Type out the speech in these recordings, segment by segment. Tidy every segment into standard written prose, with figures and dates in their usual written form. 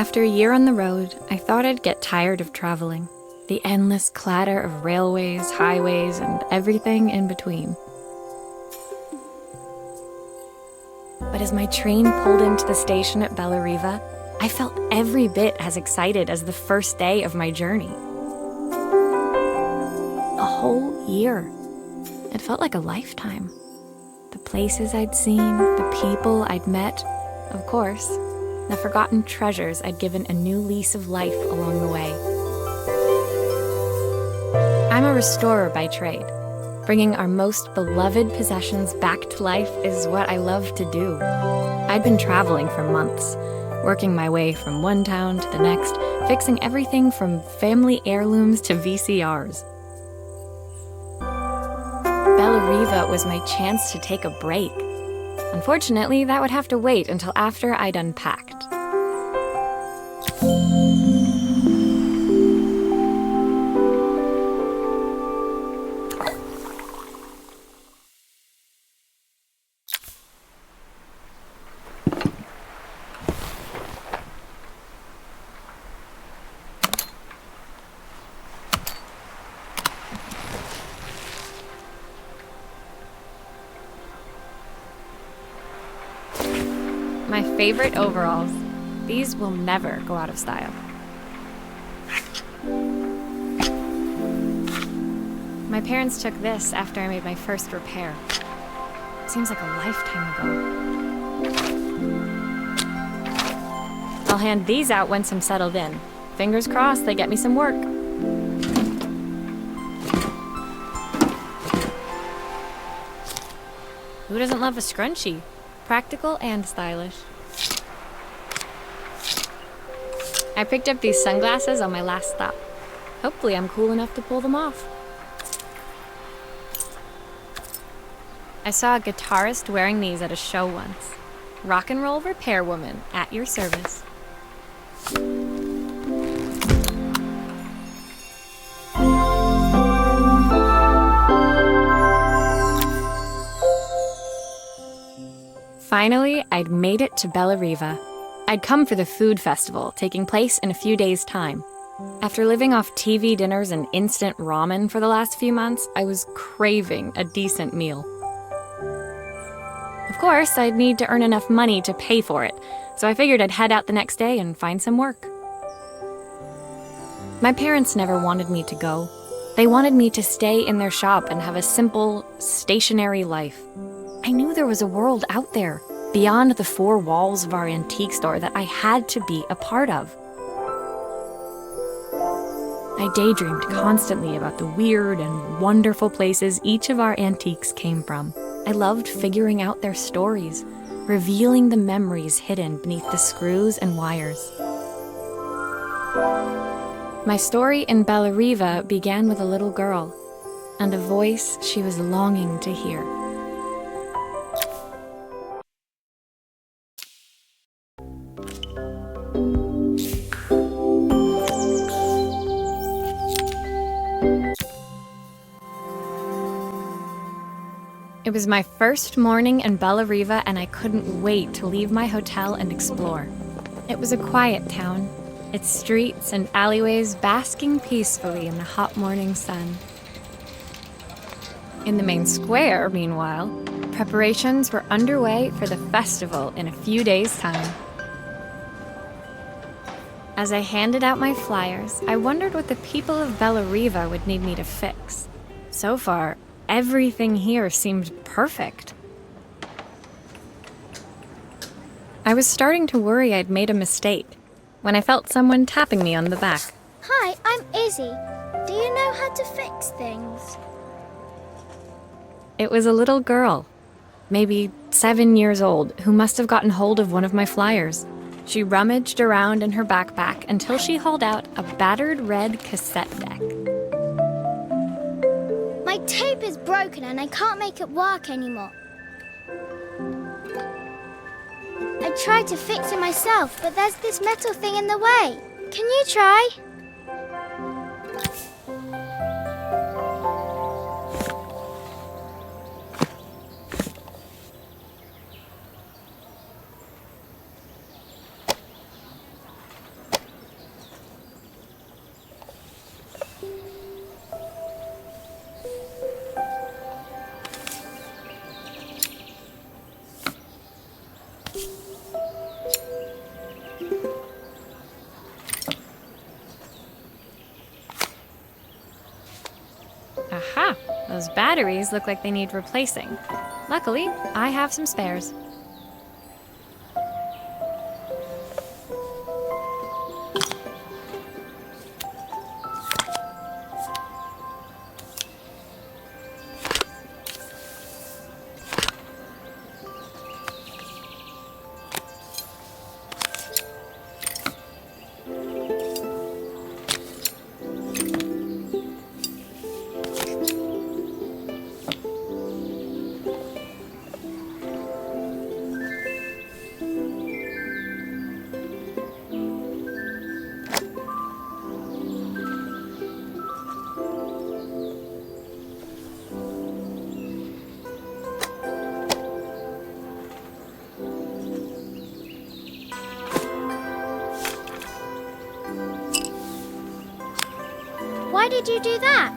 After a year on the road, I thought I'd get tired of traveling. The endless clatter of railways, highways, and everything in between. But as my train pulled into the station at Bellariva, I felt every bit as excited as the first day of my journey. A whole year. It felt like a lifetime. The places I'd seen, the people I'd met, of course, the forgotten treasures I'd given a new lease of life along the way. I'm a restorer by trade. Bringing our most beloved possessions back to life is what I love to do. I'd been traveling for months, working my way from one town to the next, fixing everything from family heirlooms to VCRs. Bellariva was my chance to take a break. Unfortunately, that would have to wait until after I'd unpacked. My favorite overalls. These will never go out of style. My parents took this after I made my first repair. Seems like a lifetime ago. I'll hand these out once I'm settled in. Fingers crossed they get me some work. Who doesn't love a scrunchie? Practical and stylish. I picked up these sunglasses on my last stop. Hopefully I'm cool enough to pull them off. I saw a guitarist wearing these at a show once. Rock and roll repair woman at your service. Finally, I'd made it to Bellariva. I'd come for the food festival, taking place in a few days' time. After living off TV dinners and instant ramen for the last few months, I was craving a decent meal. Of course, I'd need to earn enough money to pay for it, so I figured I'd head out the next day and find some work. My parents never wanted me to go. They wanted me to stay in their shop and have a simple, stationary life. I knew there was a world out there, beyond the four walls of our antique store, that I had to be a part of. I daydreamed constantly about the weird and wonderful places each of our antiques came from. I loved figuring out their stories, revealing the memories hidden beneath the screws and wires. My story in Bellariva began with a little girl, and a voice she was longing to hear. It was my first morning in Bellariva, and I couldn't wait to leave my hotel and explore. It was a quiet town, its streets and alleyways basking peacefully in the hot morning sun. In the main square, meanwhile, preparations were underway for the festival in a few days' time. As I handed out my flyers, I wondered what the people of Bellariva would need me to fix. So far, everything here seemed perfect. I was starting to worry I'd made a mistake when I felt someone tapping me on the back. Hi, I'm Izzy. Do you know how to fix things? It was a little girl, maybe 7 years old, who must have gotten hold of one of my flyers. She rummaged around in her backpack until she hauled out a battered red cassette deck. My tape is broken and I can't make it work anymore. I tried to fix it myself, but there's this metal thing in the way. Can you try? Ha! Those batteries look like they need replacing. Luckily, I have some spares. Why did you do that?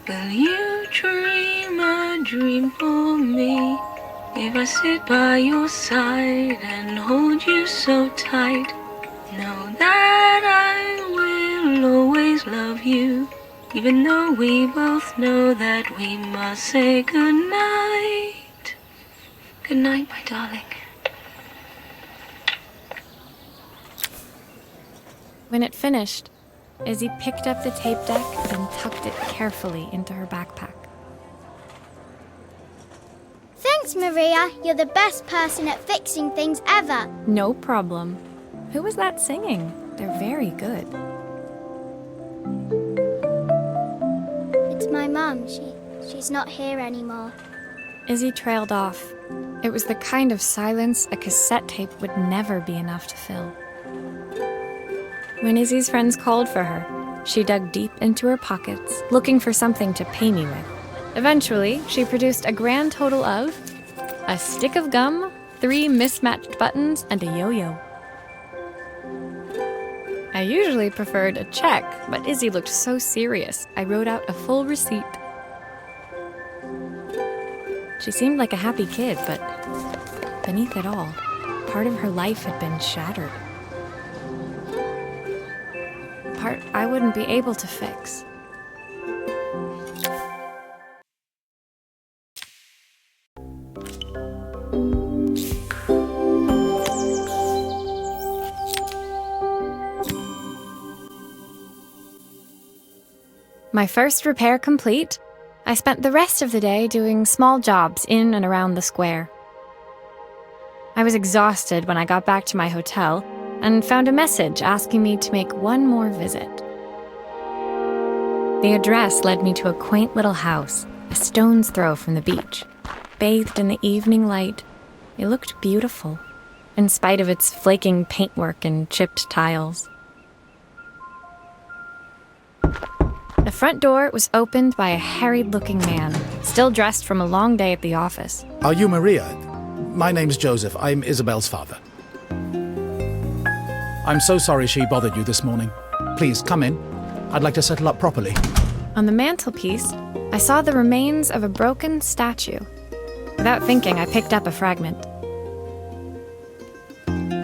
Will you dream a dream for me? If I sit by your side and hold you so tight, know that I will always love you, even though we both know that we must say goodnight. Good night, my darling. When it finished, Izzy picked up the tape deck and tucked it carefully into her backpack. Thanks, Maria. You're the best person at fixing things ever. No problem. Who was that singing? They're very good. It's my mum. She's not here anymore. Izzy trailed off. It was the kind of silence a cassette tape would never be enough to fill. When Izzy's friends called for her, she dug deep into her pockets, looking for something to pay me with. Eventually, she produced a grand total of a stick of gum, 3 mismatched buttons, and a yo-yo. I usually preferred a check, but Izzy looked so serious, I wrote out a full receipt. She seemed like a happy kid, but beneath it all, part of her life had been shattered. Part I wouldn't be able to fix. My first repair complete, I spent the rest of the day doing small jobs in and around the square. I was exhausted when I got back to my hotel and found a message asking me to make one more visit. The address led me to a quaint little house, a stone's throw from the beach. Bathed in the evening light, it looked beautiful, in spite of its flaking paintwork and chipped tiles. The front door was opened by a harried-looking man, still dressed from a long day at the office. Are you Maria? My name's Joseph. I'm Isabel's father. I'm so sorry she bothered you this morning. Please, come in. I'd like to settle up properly. On the mantelpiece, I saw the remains of a broken statue. Without thinking, I picked up a fragment.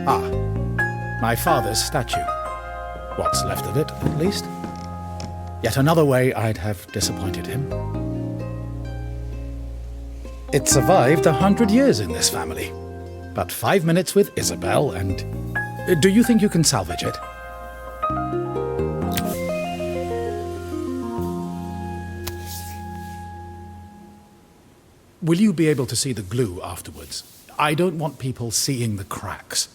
Ah, my father's statue. What's left of it, at least. Yet another way I'd have disappointed him. It survived 100 years in this family. But 5 minutes with Isabel and... Do you think you can salvage it? Will you be able to see the glue afterwards? I don't want people seeing the cracks.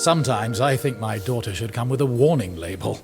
Sometimes I think my daughter should come with a warning label.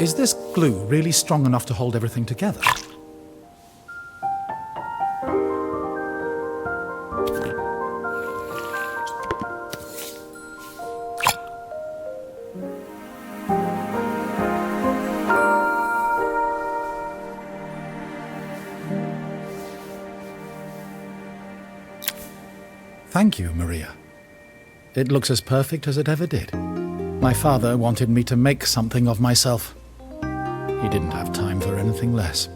Is this glue really strong enough to hold everything together? Thank you, Maria. It looks as perfect as it ever did. My father wanted me to make something of myself. He didn't have time for anything less.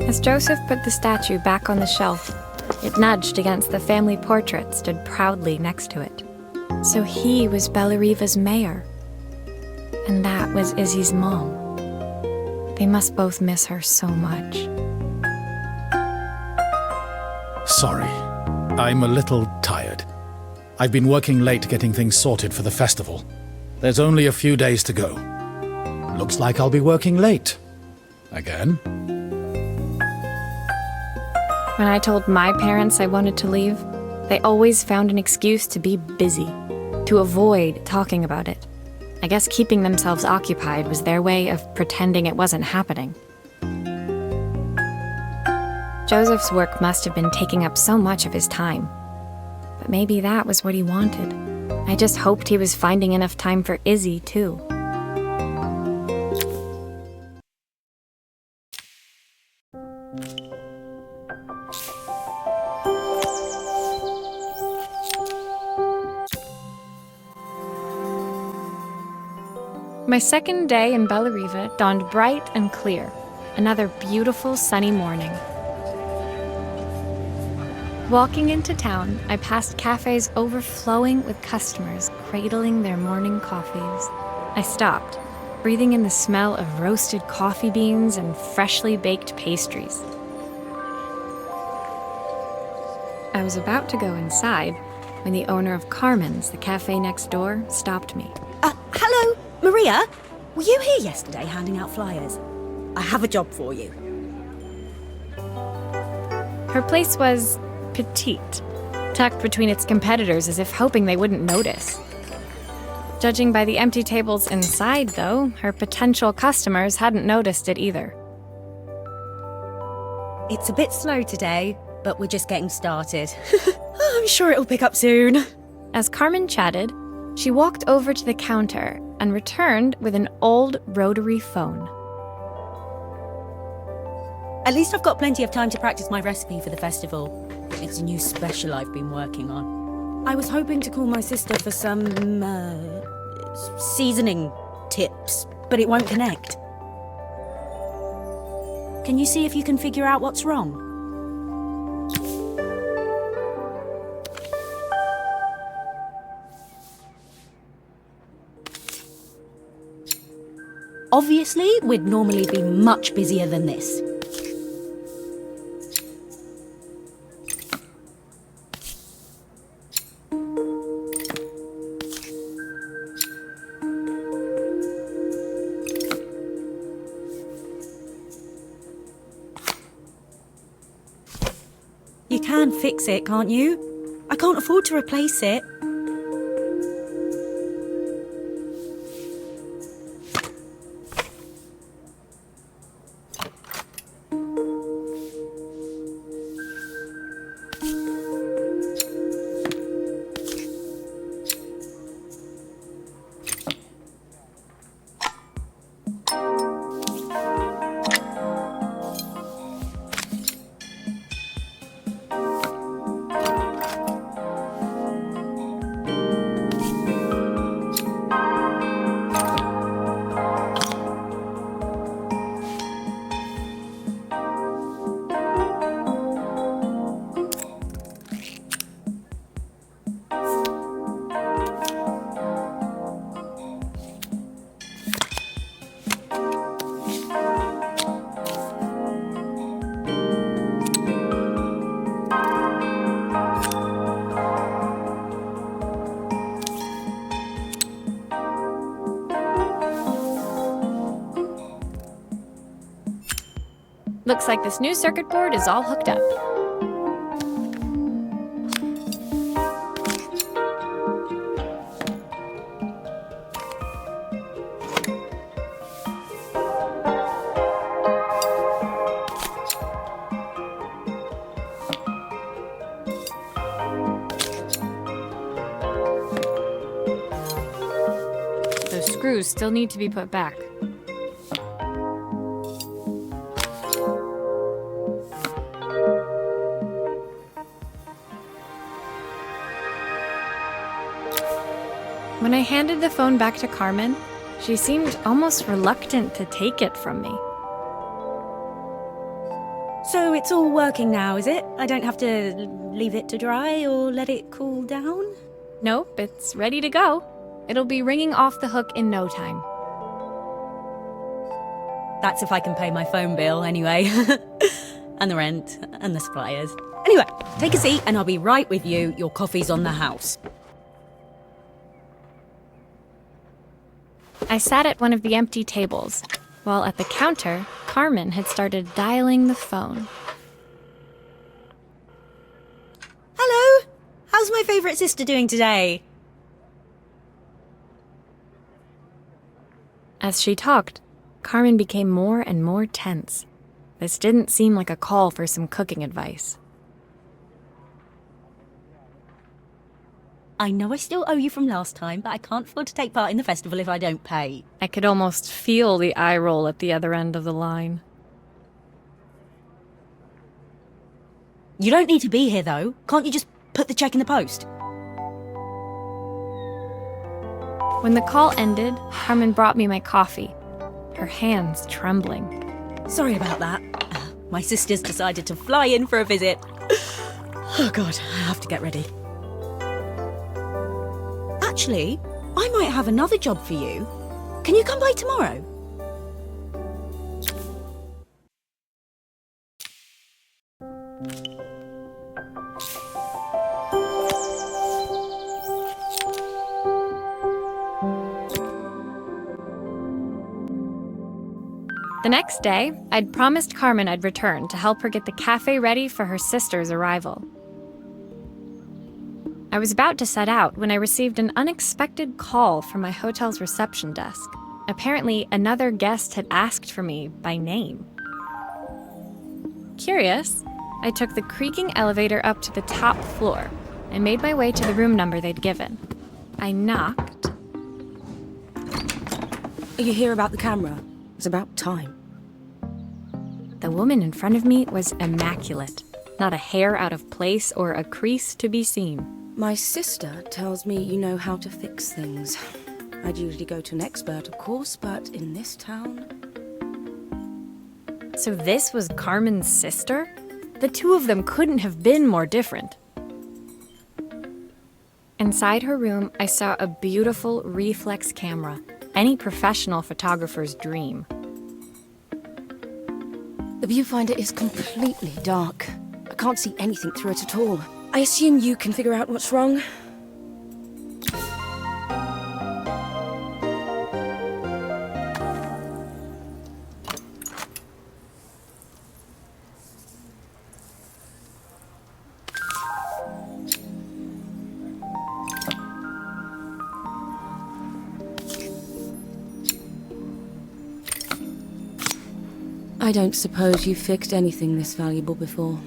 As Joseph put the statue back on the shelf, it nudged against the family portrait stood proudly next to it. So he was Bellariva's mayor. And that was Izzy's mom. They must both miss her so much. Sorry, I'm a little tired. I've been working late getting things sorted for the festival. There's only a few days to go. Looks like I'll be working late. Again. When I told my parents I wanted to leave, they always found an excuse to be busy, to avoid talking about it. I guess keeping themselves occupied was their way of pretending it wasn't happening. Joseph's work must have been taking up so much of his time. But maybe that was what he wanted. I just hoped he was finding enough time for Izzy, too. My second day in Bellariva dawned bright and clear. Another beautiful sunny morning. Walking into town, I passed cafes overflowing with customers cradling their morning coffees. I stopped, breathing in the smell of roasted coffee beans and freshly baked pastries. I was about to go inside when the owner of Carmen's, the cafe next door, stopped me. Hello, Maria? Were you here yesterday handing out flyers? I have a job for you. Her place was petite, tucked between its competitors as if hoping they wouldn't notice. Judging by the empty tables inside, though, her potential customers hadn't noticed it either. It's a bit slow today, but we're just getting started. I'm sure it'll pick up soon. As Carmen chatted, she walked over to the counter and returned with an old rotary phone. At least I've got plenty of time to practice my recipe for the festival. It's a new special I've been working on. I was hoping to call my sister for some, seasoning tips, but it won't connect. Can you see if you can figure out what's wrong? Obviously, we'd normally be much busier than this. You can fix it, can't you? I can't afford to replace it. Looks like this new circuit board is all hooked up. screws still need to be put back. When I handed the phone back to Carmen, she seemed almost reluctant to take it from me. So it's all working now, is it? I don't have to leave it to dry or let it cool down? Nope, it's ready to go. It'll be ringing off the hook in no time. That's if I can pay my phone bill, anyway. And the rent, and the suppliers. Anyway, take a seat and I'll be right with you. Your coffee's on the house. I sat at one of the empty tables, while at the counter, Carmen had started dialing the phone. Hello! How's my favourite sister doing today? As she talked, Carmen became more and more tense. This didn't seem like a call for some cooking advice. I know I still owe you from last time, but I can't afford to take part in the festival if I don't pay. I could almost feel the eye roll at the other end of the line. You don't need to be here, though. Can't you just put the check in the post? When the call ended, Carmen brought me my coffee, her hands trembling. Sorry about that. My sister's decided to fly in for a visit. Oh God, I have to get ready. Actually, I might have another job for you. Can you come by tomorrow? The next day, I'd promised Carmen I'd return to help her get the cafe ready for her sister's arrival. I was about to set out when I received an unexpected call from my hotel's reception desk. Apparently, another guest had asked for me by name. Curious, I took the creaking elevator up to the top floor and made my way to the room number they'd given. I knocked. Are you here about the camera? It's about time. The woman in front of me was immaculate, not a hair out of place or a crease to be seen. My sister tells me you know how to fix things. I'd usually go to an expert, of course, but in this town... So this was Carmen's sister? The two of them couldn't have been more different. Inside her room, I saw a beautiful reflex camera, any professional photographer's dream. The viewfinder is completely dark. I can't see anything through it at all. I assume you can figure out what's wrong. I don't suppose you've fixed anything this valuable before.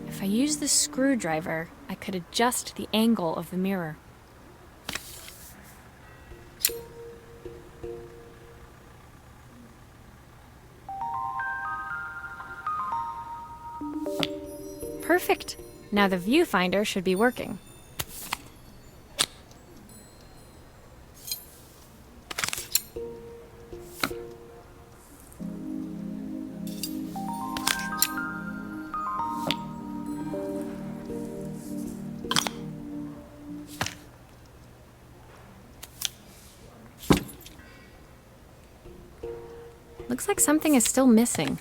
If I used the screwdriver, I could adjust the angle of the mirror. Perfect. Now the viewfinder should be working. Looks like something is still missing.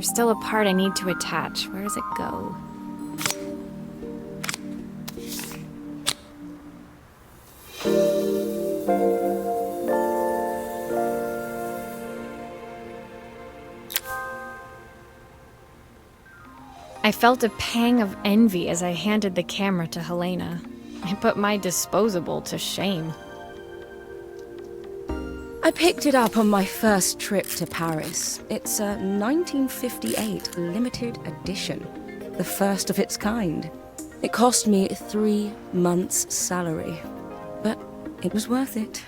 There's still a part I need to attach. Where does it go? I felt a pang of envy as I handed the camera to Helena. I put my disposable to shame. I picked it up on my first trip to Paris. It's a 1958 limited edition, the first of its kind. It cost me 3 months' salary, but it was worth it.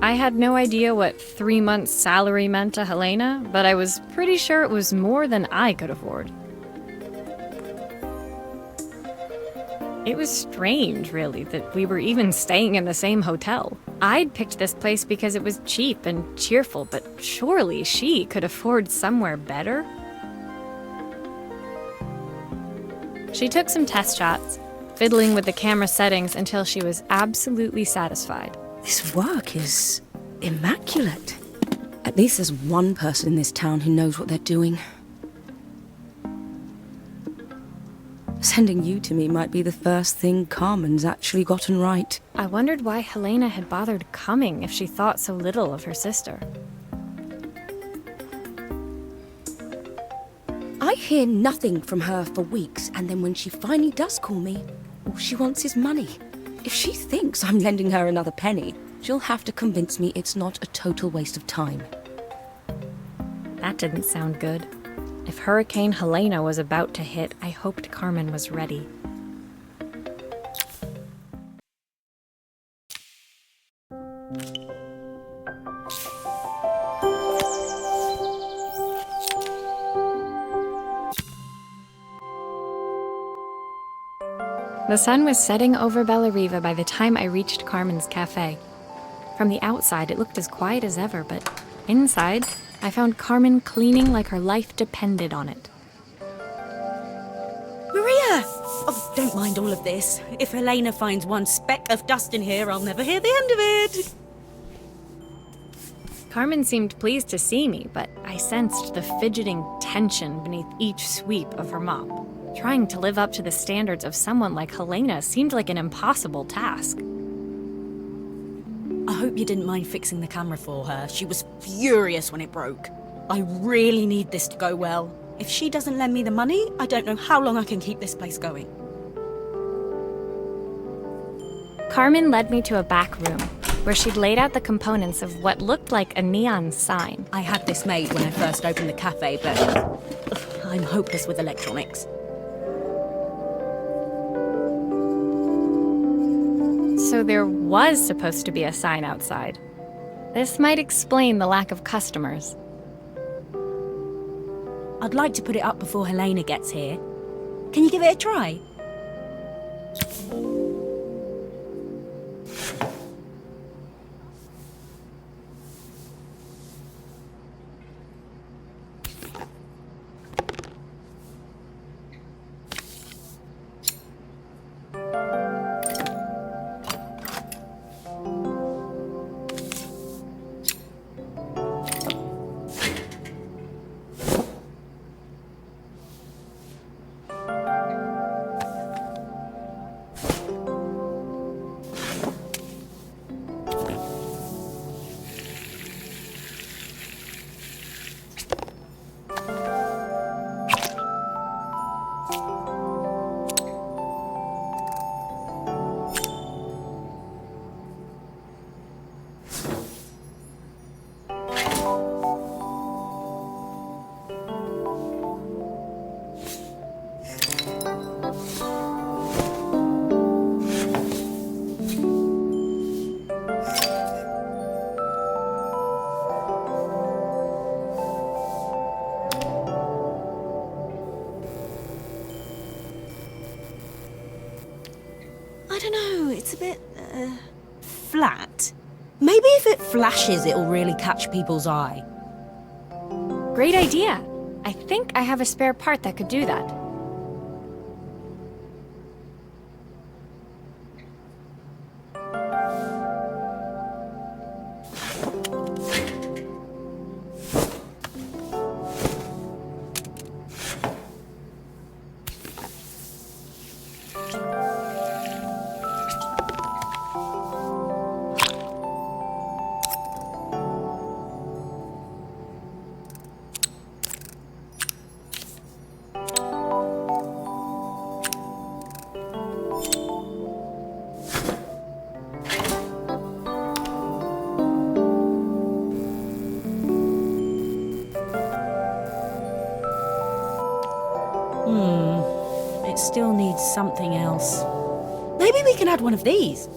I had no idea what 3 months' salary meant to Helena, but I was pretty sure it was more than I could afford. It was strange, really, that we were even staying in the same hotel. I'd picked this place because it was cheap and cheerful, but surely she could afford somewhere better? She took some test shots, fiddling with the camera settings until she was absolutely satisfied. This work is immaculate. At least there's one person in this town who knows what they're doing. Sending you to me might be the first thing Carmen's actually gotten right. I wondered why Helena had bothered coming if she thought so little of her sister. I hear nothing from her for weeks, and then when she finally does call me, all she wants is money. If she thinks I'm lending her another penny, she'll have to convince me it's not a total waste of time. That didn't sound good. If Hurricane Helena was about to hit, I hoped Carmen was ready. The sun was setting over Bella Riva by the time I reached Carmen's cafe. From the outside, it looked as quiet as ever, but inside, I found Carmen cleaning like her life depended on it. Maria! Oh, don't mind all of this. If Helena finds one speck of dust in here, I'll never hear the end of it. Carmen seemed pleased to see me, but I sensed the fidgeting tension beneath each sweep of her mop. Trying to live up to the standards of someone like Helena seemed like an impossible task. I hope you didn't mind fixing the camera for her. She was furious when it broke. I really need this to go well. If she doesn't lend me the money, I don't know how long I can keep this place going. Carmen led me to a back room, where she'd laid out the components of what looked like a neon sign. I had this made when I first opened the cafe, but I'm hopeless with electronics. So there was supposed to be a sign outside. This might explain the lack of customers. I'd like to put it up before Helena gets here. Can you give it a try? I don't know, it's a bit, flat. Maybe if it flashes, it'll really catch people's eye. Great idea! I think I have a spare part that could do that. still need something else. Maybe we can add one of these.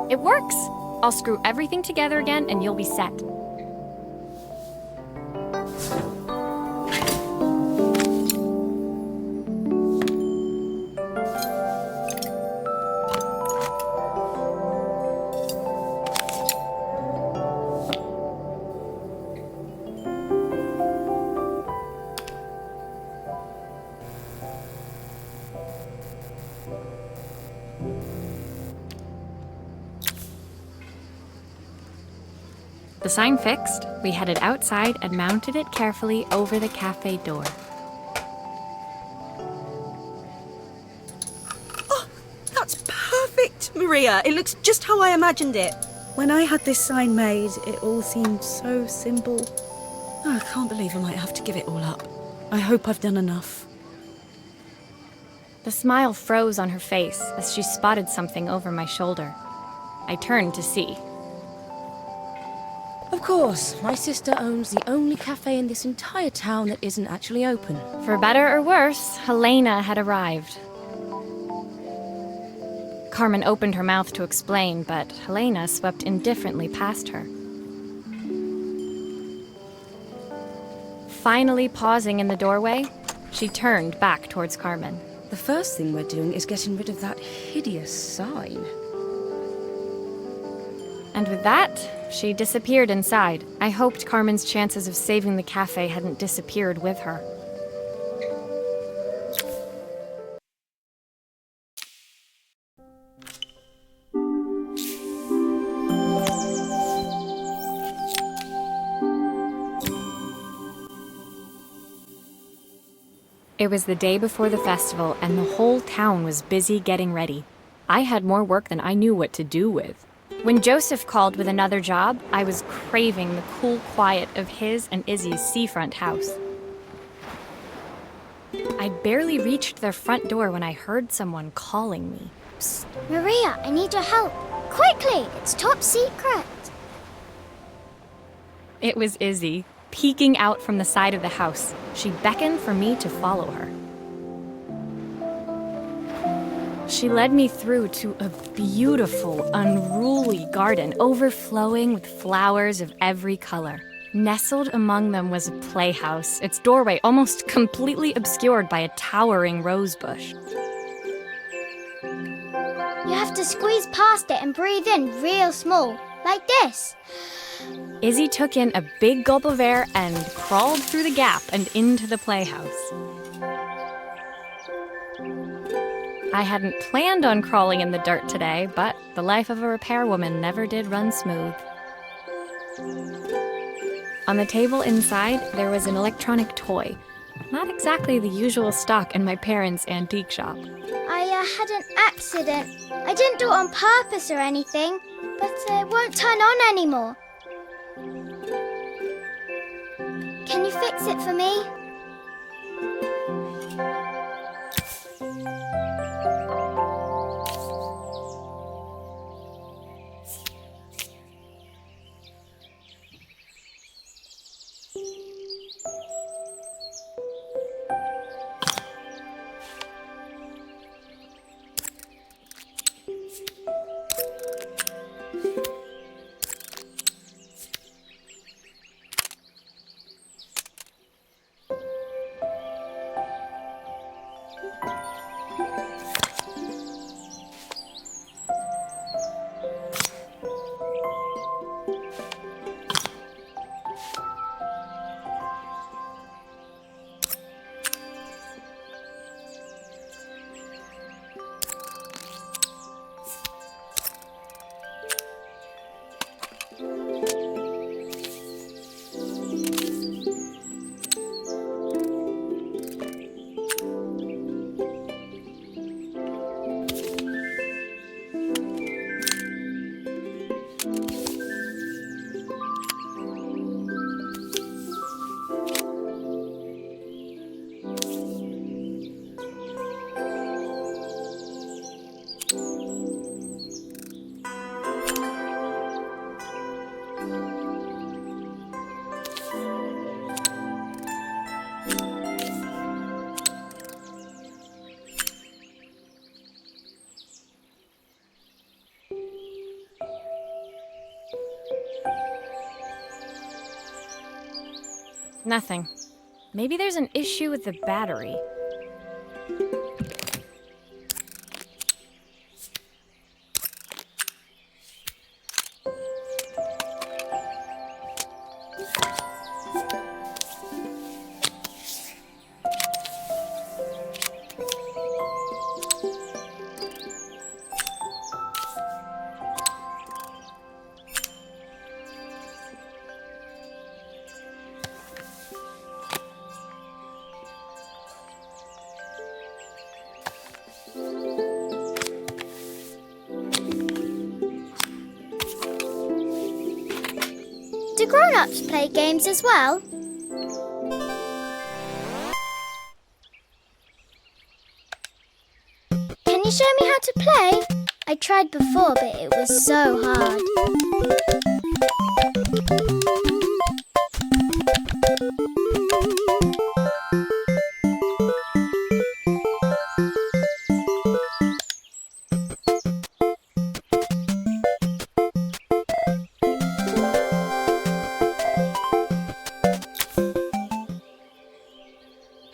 It works! I'll screw everything together again and you'll be set. The sign fixed, we headed outside and mounted it carefully over the cafe door. Oh, that's perfect, Maria. It looks just how I imagined it. When I had this sign made, it all seemed so simple. Oh, I can't believe I might have to give it all up. I hope I've done enough. The smile froze on her face as she spotted something over my shoulder. I turned to see. Of course, my sister owns the only cafe in this entire town that isn't actually open. For better or worse, Helena had arrived. Carmen opened her mouth to explain, but Helena swept indifferently past her. Finally pausing in the doorway, she turned back towards Carmen. The first thing we're doing is getting rid of that hideous sign. And with that, she disappeared inside. I hoped Carmen's chances of saving the cafe hadn't disappeared with her. It was the day before the festival, and the whole town was busy getting ready. I had more work than I knew what to do with. When Joseph called with another job, I was craving the cool quiet of his and Izzy's seafront house. I'd barely reached their front door when I heard someone calling me. Psst, Maria, I need your help. Quickly, it's top secret. It was Izzy, peeking out from the side of the house. She beckoned for me to follow her. She led me through to a beautiful, unruly garden overflowing with flowers of every color. Nestled among them was a playhouse, its doorway almost completely obscured by a towering rose bush. You have to squeeze past it and breathe in real small, like this. Izzy took in a big gulp of air and crawled through the gap and into the playhouse. I hadn't planned on crawling in the dirt today, but the life of a repairwoman never did run smooth. On the table inside, there was an electronic toy. Not exactly the usual stock in my parents' antique shop. I had an accident. I didn't do it on purpose or anything, but it won't turn on anymore. Can you fix it for me? Nothing. Maybe there's an issue with the battery. Do grown-ups play games as well? Can you show me how to play? I tried before, but it was so hard.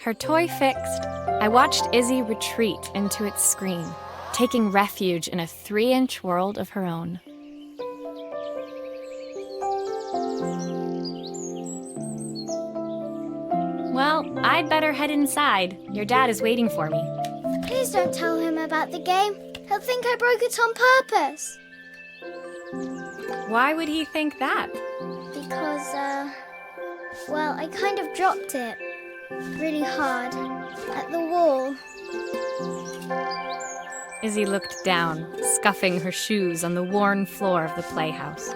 Her toy fixed, I watched Izzy retreat into its screen, taking refuge in a 3-inch world of her own. Well, I'd better head inside. Your dad is waiting for me. Please don't tell him about the game. He'll think I broke it on purpose. Why would he think that? Because, well, I kind of dropped it. Really hard. At the wall. Izzy looked down, scuffing her shoes on the worn floor of the playhouse.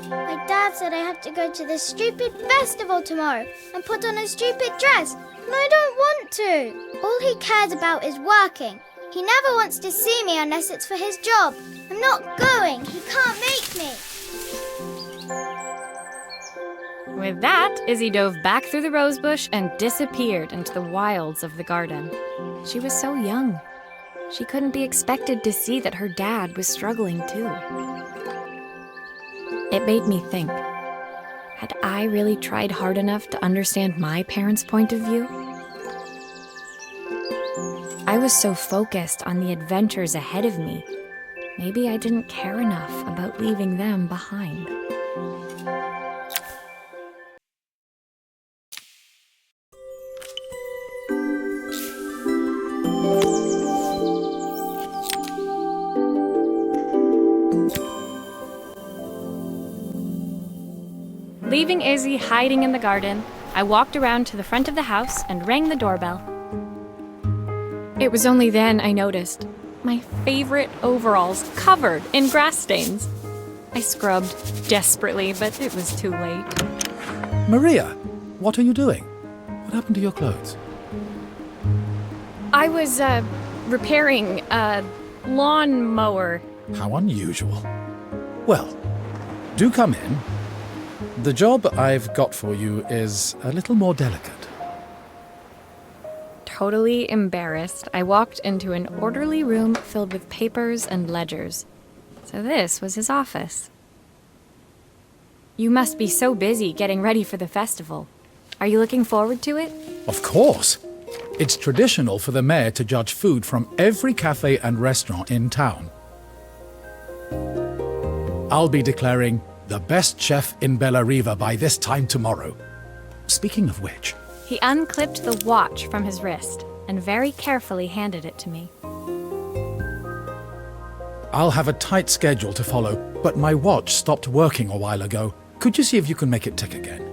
My dad said I have to go to this stupid festival tomorrow and put on a stupid dress, and I don't want to. All he cares about is working. He never wants to see me unless it's for his job. I'm not going. He can't make me. With that, Izzy dove back through the rosebush and disappeared into the wilds of the garden. She was so young. She couldn't be expected to see that her dad was struggling too. It made me think, had I really tried hard enough to understand my parents' point of view? I was so focused on the adventures ahead of me. Maybe I didn't care enough about leaving them behind. Leaving Izzy hiding in the garden, I walked around to the front of the house and rang the doorbell. It was only then I noticed my favorite overalls covered in grass stains. I scrubbed desperately, but it was too late. Maria, what are you doing? What happened to your clothes? I was, repairing a lawnmower. How unusual. Well, do come in. The job I've got for you is a little more delicate. Totally embarrassed, I walked into an orderly room filled with papers and ledgers. So this was his office. You must be so busy getting ready for the festival. Are you looking forward to it? Of course. It's traditional for the mayor to judge food from every cafe and restaurant in town. I'll be declaring the best chef in Bella Riva by this time tomorrow. Speaking of which... He unclipped the watch from his wrist and very carefully handed it to me. I'll have a tight schedule to follow, but my watch stopped working a while ago. Could you see if you can make it tick again?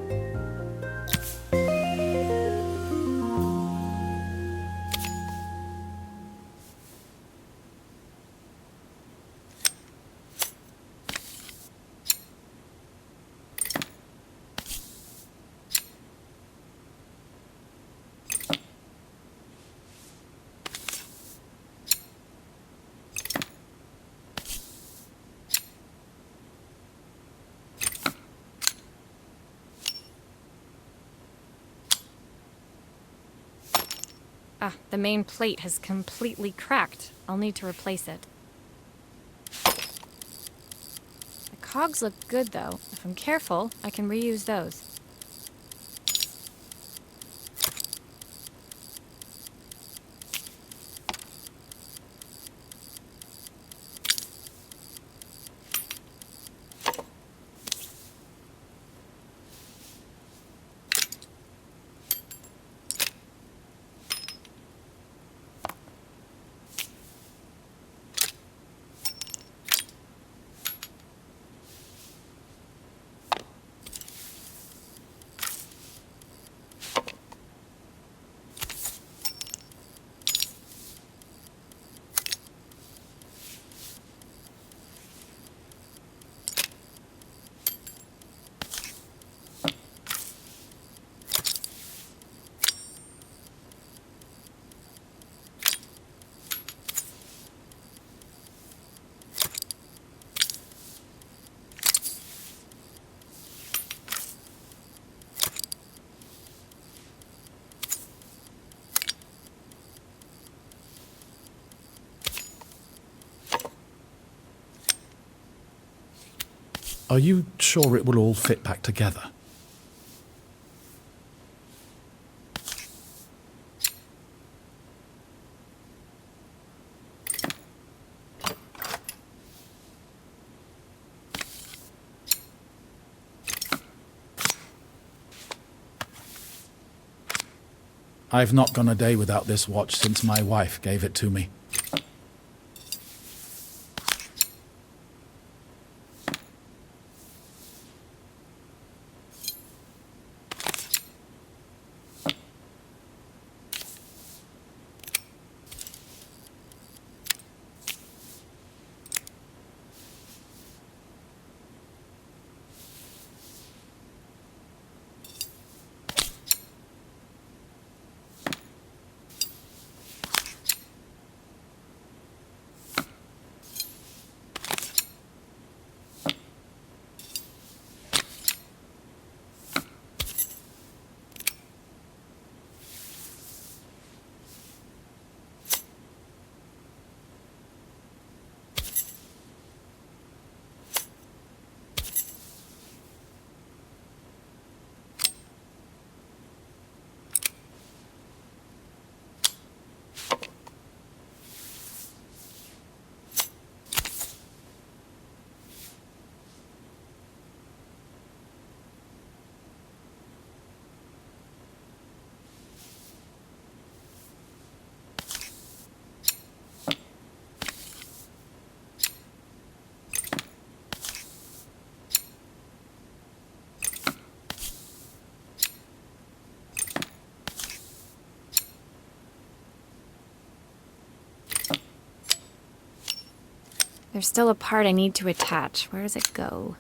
The main plate has completely cracked. I'll need to replace it. The cogs look good, though. If I'm careful, I can reuse those. Are you sure it will all fit back together? I've not gone a day without this watch since my wife gave it to me. There's still a part I need to attach. Where does it go?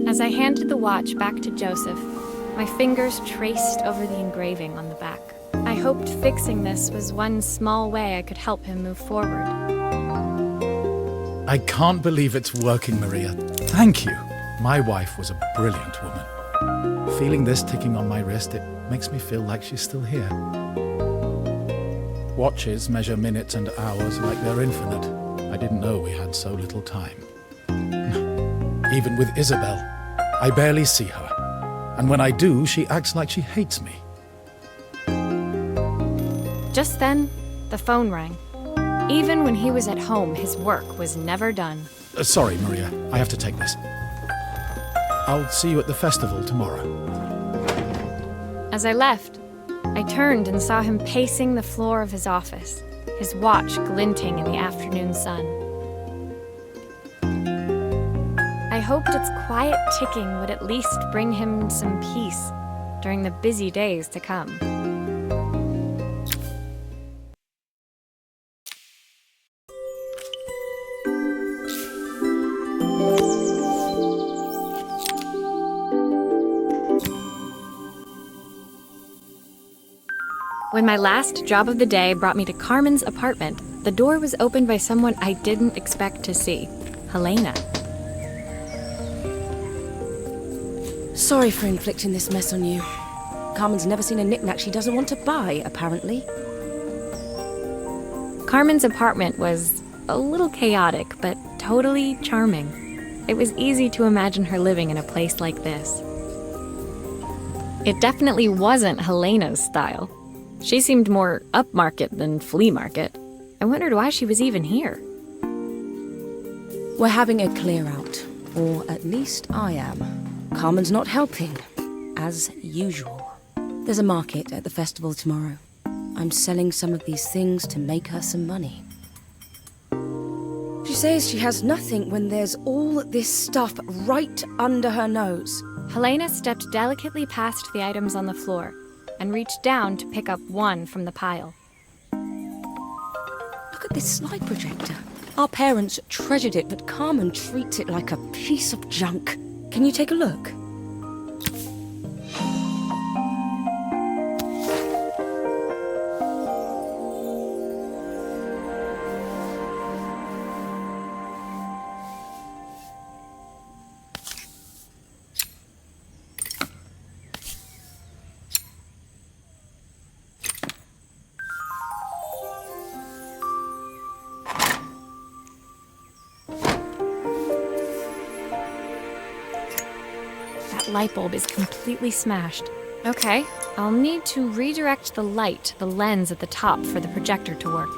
As I handed the watch back to Joseph, my fingers traced over the engraving on the back. I hoped fixing this was one small way I could help him move forward. I can't believe it's working, Maria. Thank you. My wife was a brilliant woman. Feeling this ticking on my wrist, it makes me feel like she's still here. Watches measure minutes and hours like they're infinite. I didn't know we had so little time. Even with Isabel, I barely see her. And when I do, she acts like she hates me. Just then, the phone rang. Even when he was at home, his work was never done. Sorry, Maria. I have to take this. I'll see you at the festival tomorrow. As I left, I turned and saw him pacing the floor of his office, his watch glinting in the afternoon sun. I hoped its quiet ticking would at least bring him some peace during the busy days to come. When my last job of the day brought me to Carmen's apartment, the door was opened by someone I didn't expect to see, Helena. Sorry for inflicting this mess on you. Carmen's never seen a knick-knack she doesn't want to buy, apparently. Carmen's apartment was a little chaotic, but totally charming. It was easy to imagine her living in a place like this. It definitely wasn't Helena's style. She seemed more upmarket than flea market. I wondered why she was even here. We're having a clear out, or at least I am. Carmen's not helping, as usual. There's a market at the festival tomorrow. I'm selling some of these things to make her some money. She says she has nothing when there's all this stuff right under her nose. Helena stepped delicately past the items on the floor and reached down to pick up one from the pile. Look at this slide projector. Our parents treasured it, but Carmen treats it like a piece of junk. Can you take a look? That light bulb is completely smashed. Okay, I'll need to redirect the light to the lens at the top for the projector to work.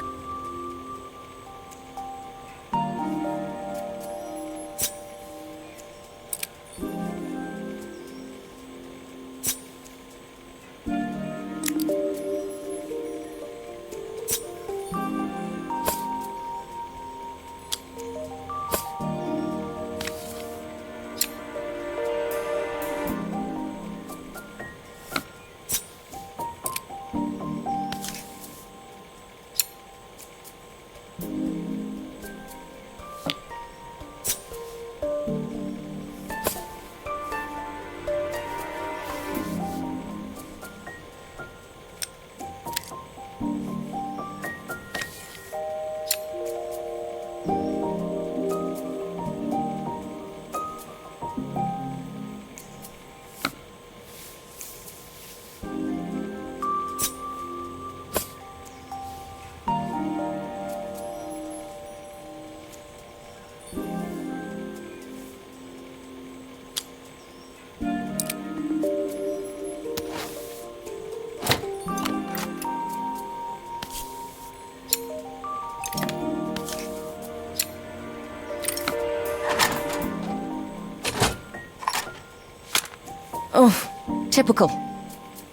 Oh, typical.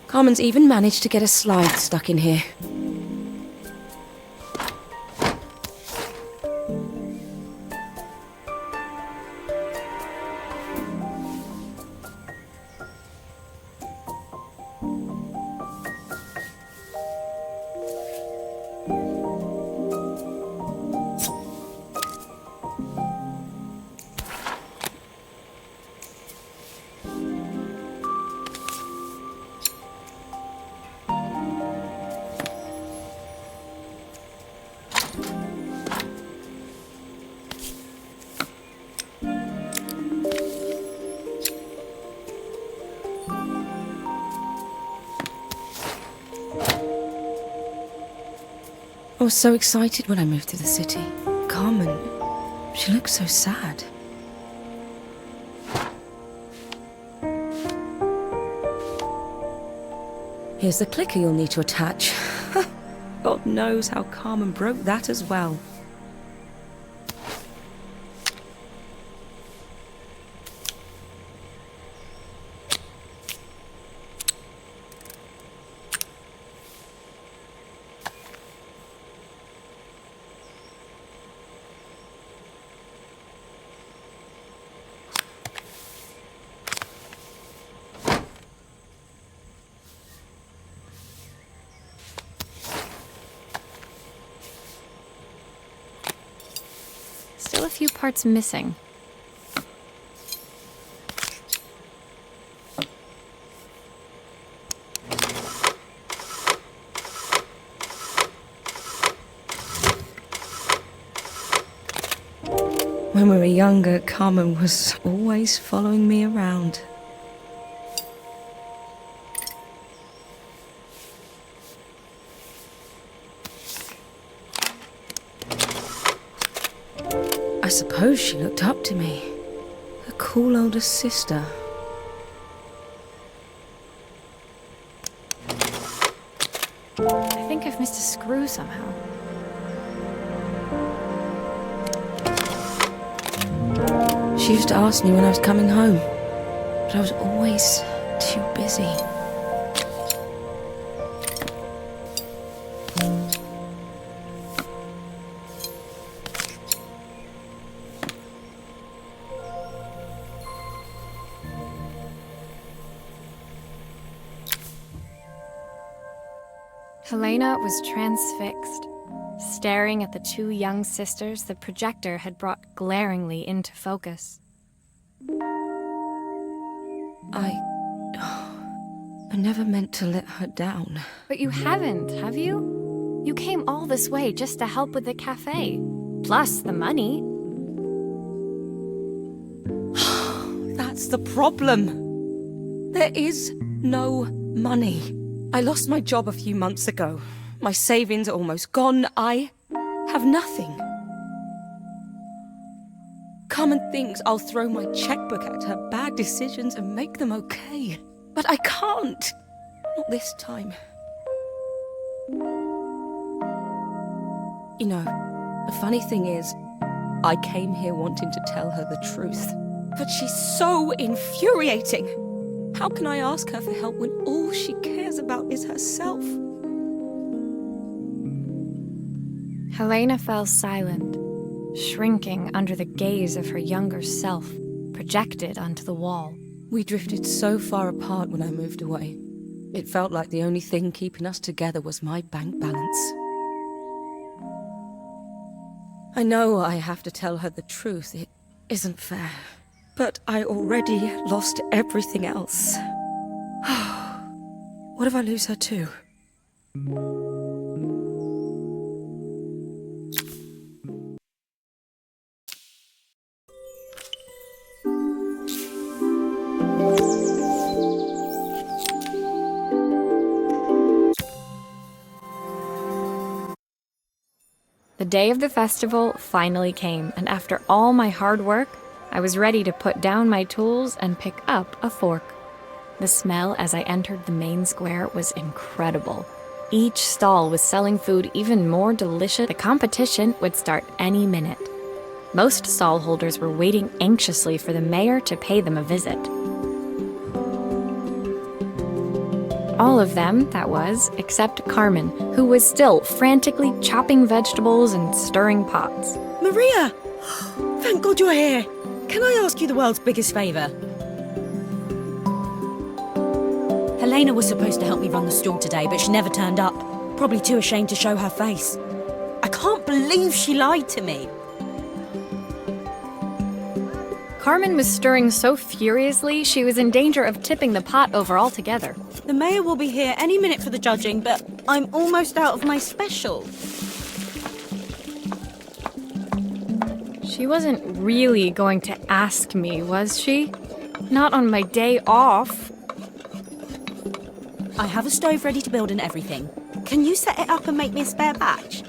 Carmen's even managed to get a slide stuck in here. I was so excited when I moved to the city. Carmen, she looks so sad. Here's the clicker you'll need to attach. God knows how Carmen broke that as well. Still a few parts missing. When we were younger, Carmen was always following me around. I suppose she looked up to me. A cool older sister. I think I've missed a screw somehow. She used to ask me when I was coming home, but I was always too busy. Helena was transfixed, staring at the two young sisters the projector had brought glaringly into focus. I never meant to let her down. But you haven't, have you? You came all this way just to help with the cafe, plus the money. That's the problem. There is no money. I lost my job a few months ago. My savings are almost gone. I have nothing. Carmen thinks I'll throw my checkbook at her bad decisions and make them okay. But I can't. Not this time. You know, the funny thing is, I came here wanting to tell her the truth. But she's so infuriating. How can I ask her for help when all she cares about is herself? Helena fell silent, shrinking under the gaze of her younger self, projected onto the wall. We drifted so far apart when I moved away. It felt like the only thing keeping us together was my bank balance. I know I have to tell her the truth. It isn't fair. But I already lost everything else. What if I lose her too? The day of the festival finally came, and after all my hard work, I was ready to put down my tools and pick up a fork. The smell as I entered the main square was incredible. Each stall was selling food even more delicious. The competition would start any minute. Most stall holders were waiting anxiously for the mayor to pay them a visit. All of them, that was, except Carmen, who was still frantically chopping vegetables and stirring pots. Maria! Thank God you're here. Can I ask you the world's biggest favour? Helena was supposed to help me run the stall today, but she never turned up. Probably too ashamed to show her face. I can't believe she lied to me. Carmen was stirring so furiously she was in danger of tipping the pot over altogether. The mayor will be here any minute for the judging, but I'm almost out of my special. She wasn't really going to ask me, was she? Not on my day off. I have a stove ready to build and everything. Can you set it up and make me a spare batch?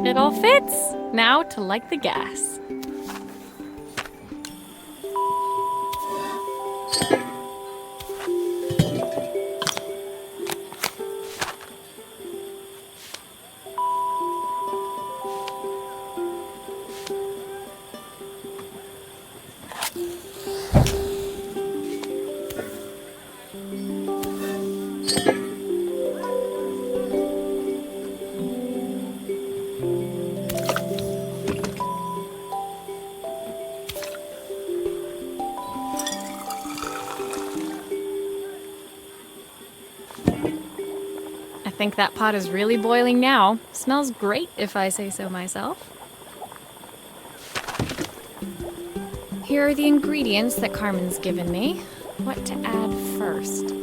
It all fits. Now to light the gas. I think that pot is really boiling now. Smells great, if I say so myself. Here are the ingredients that Carmen's given me. What to add first?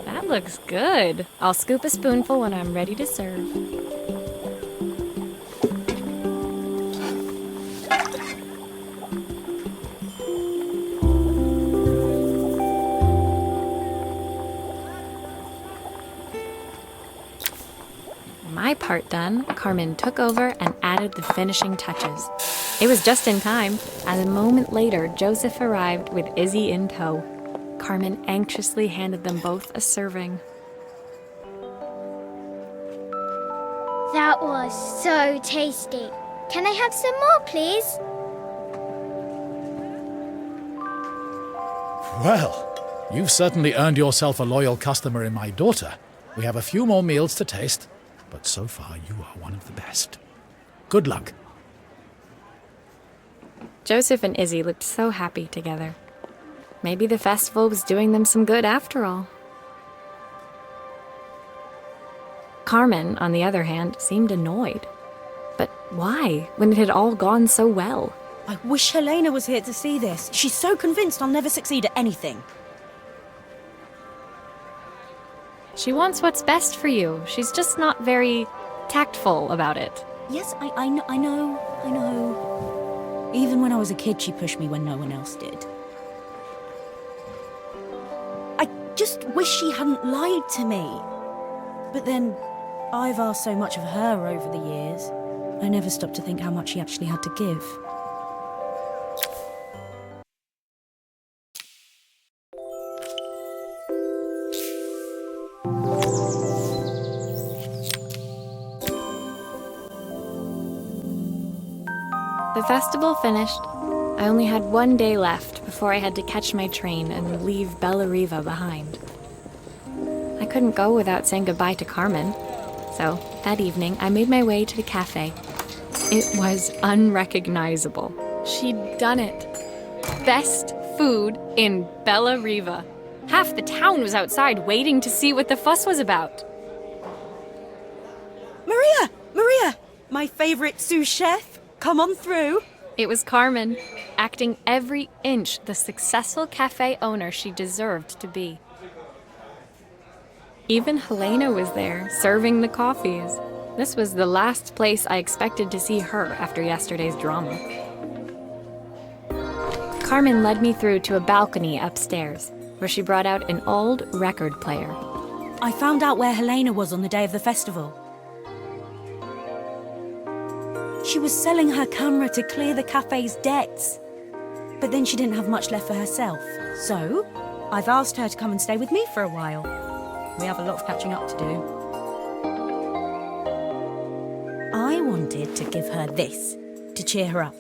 That looks good. I'll scoop a spoonful when I'm ready to serve. My part done, Carmen took over and added the finishing touches. It was just in time, and a moment later, Joseph arrived with Izzy in tow. Carmen anxiously handed them both a serving. That was so tasty. Can I have some more, please? Well, you've certainly earned yourself a loyal customer in my daughter. We have a few more meals to taste, but so far you are one of the best. Good luck. Joseph and Izzy looked so happy together. Maybe the festival was doing them some good after all. Carmen, on the other hand, seemed annoyed. But why, when it had all gone so well? I wish Helena was here to see this. She's so convinced I'll never succeed at anything. She wants what's best for you. She's just not very tactful about it. Yes, I know. Even when I was a kid, she pushed me when no one else did. I just wish she hadn't lied to me. But then, I've asked so much of her over the years. I never stopped to think how much she actually had to give. The festival finished. I only had one day left before I had to catch my train and leave Bella Riva behind. I couldn't go without saying goodbye to Carmen. So, that evening, I made my way to the cafe. It was unrecognizable. She'd done it. Best food in Bella Riva. Half the town was outside waiting to see what the fuss was about. Maria! My favorite sous chef. Come on through. It was Carmen, acting every inch the successful cafe owner she deserved to be. Even Helena was there, serving the coffees. This was the last place I expected to see her after yesterday's drama. Carmen led me through to a balcony upstairs, where she brought out an old record player. I found out where Helena was on the day of the festival. She was selling her camera to clear the cafe's debts. But then she didn't have much left for herself. So, I've asked her to come and stay with me for a while. We have a lot of catching up to do. I wanted to give her this, to cheer her up.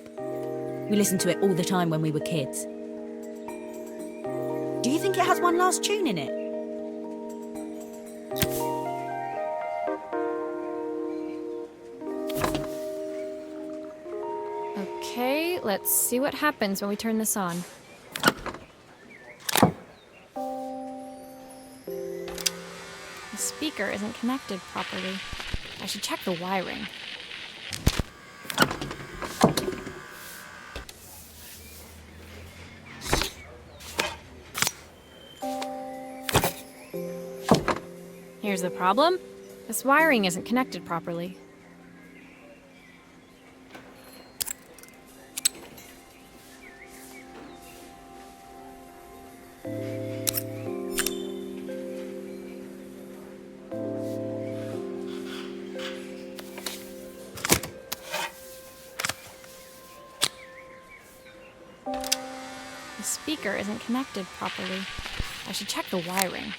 We listened to it all the time when we were kids. Do you think it has one last tune in it? Okay, let's see what happens when we turn this on. The speaker isn't connected properly. I should check the wiring. Here's the problem. This wiring isn't connected properly. The speaker isn't connected properly. I should check the wiring.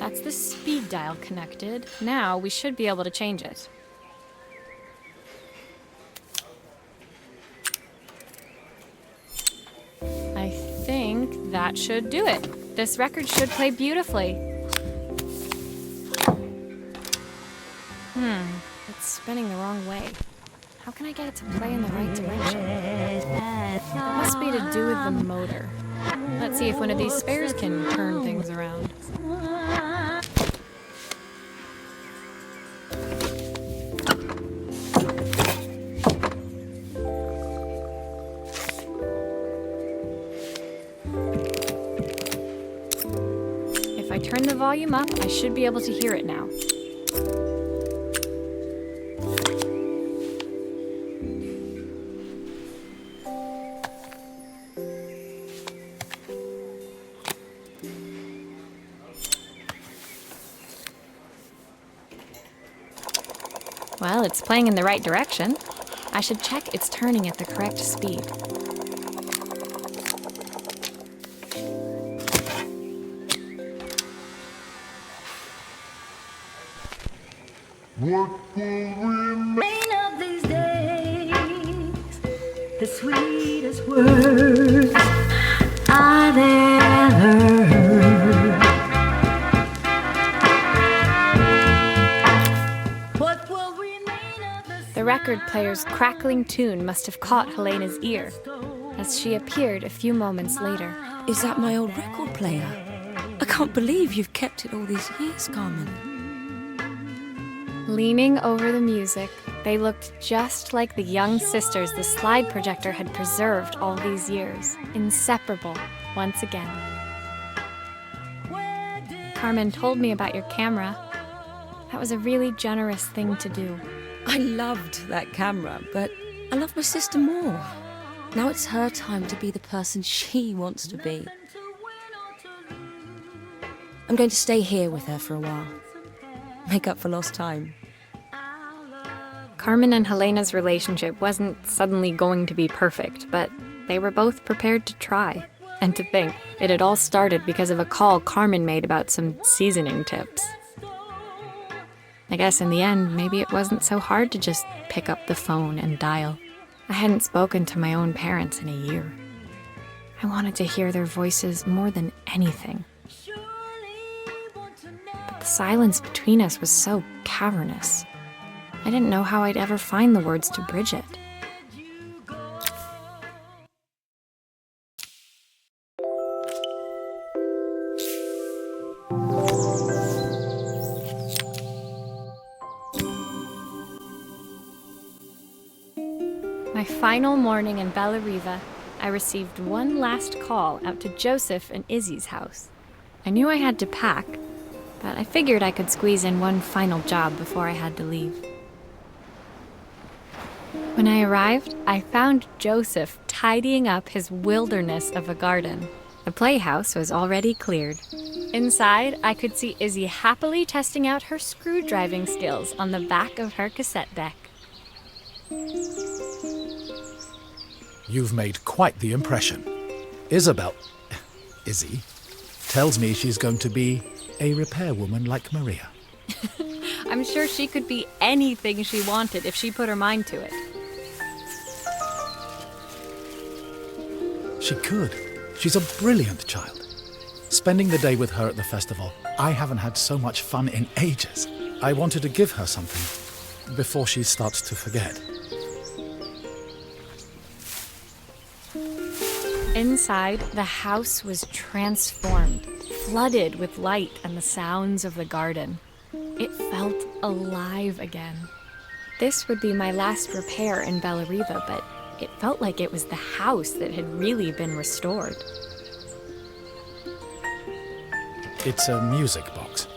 That's the speed dial connected. Now we should be able to change it. I think that should do it. This record should play beautifully. It's spinning the wrong way. How can I get it to play in the right direction? It must be to do with the motor. Let's see if one of these spares can turn things around. If I turn the volume up, I should be able to hear it now. Well, it's playing in the right direction. I should check it's turning at the correct speed. What will remain of these days? The sweetest words I've ever heard. What will remain of The record player's crackling tune must have caught Helena's ear, as she appeared a few moments later. Is that my old record player? I can't believe you've kept it all these years, Carmen. Leaning over the music, they looked just like the young sisters the slide projector had preserved all these years, inseparable once again. Carmen told me about your camera. That was a really generous thing to do. I loved that camera, but I love my sister more. Now it's her time to be the person she wants to be. I'm going to stay here with her for a while. Make up for lost time. Carmen and Helena's relationship wasn't suddenly going to be perfect, but they were both prepared to try. And to think, it had all started because of a call Carmen made about some seasoning tips. I guess in the end, maybe it wasn't so hard to just pick up the phone and dial. I hadn't spoken to my own parents in a year. I wanted to hear their voices more than anything. But the silence between us was so cavernous. I didn't know how I'd ever find the words to bridge it. My final morning in Bella Riva, I received one last call out to Joseph and Izzy's house. I knew I had to pack, but I figured I could squeeze in one final job before I had to leave. When I arrived, I found Joseph tidying up his wilderness of a garden. The playhouse was already cleared. Inside, I could see Izzy happily testing out her screw-driving skills on the back of her cassette deck. You've made quite the impression. Izzy, tells me she's going to be a repairwoman like Maria. I'm sure she could be anything she wanted if she put her mind to it. She could. She's a brilliant child. Spending the day with her at the festival, I haven't had so much fun in ages. I wanted to give her something before she starts to forget. Inside, the house was transformed, flooded with light and the sounds of the garden. It felt alive again. This would be my last repair in Bella Riva, but it felt like it was the house that had really been restored. It's a music box.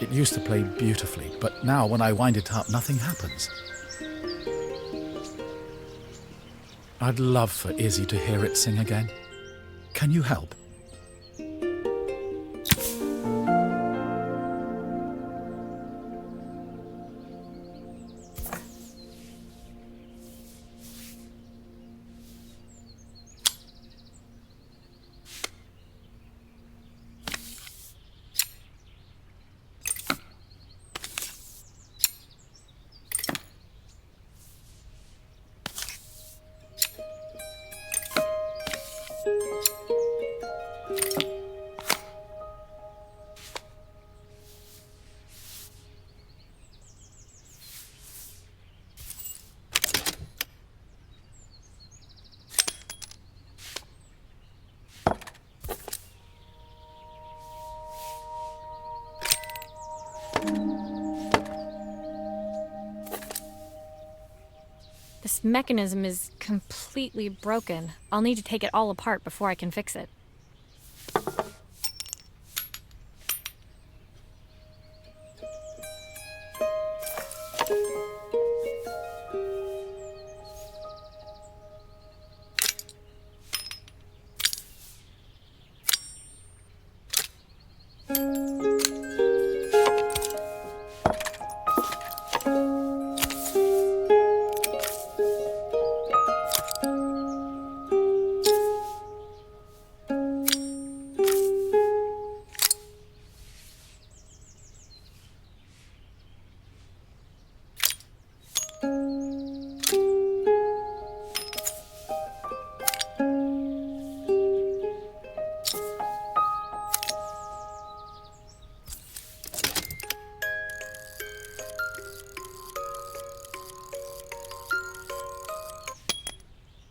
It used to play beautifully, but now when I wind it up, nothing happens. I'd love for Izzy to hear it sing again. Can you help? mechanism is completely broken. I'll need to take it all apart before I can fix it.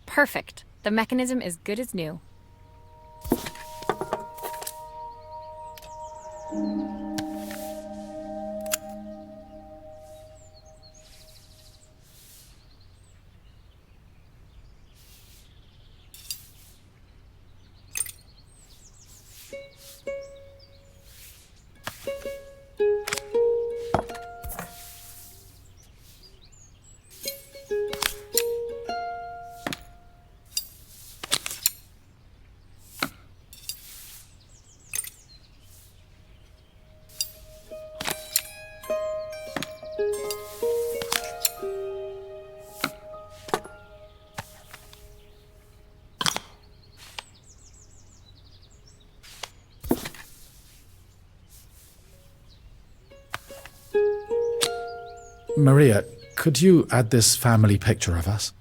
Perfect. The mechanism is good as new. Maria, could you add this family picture of us?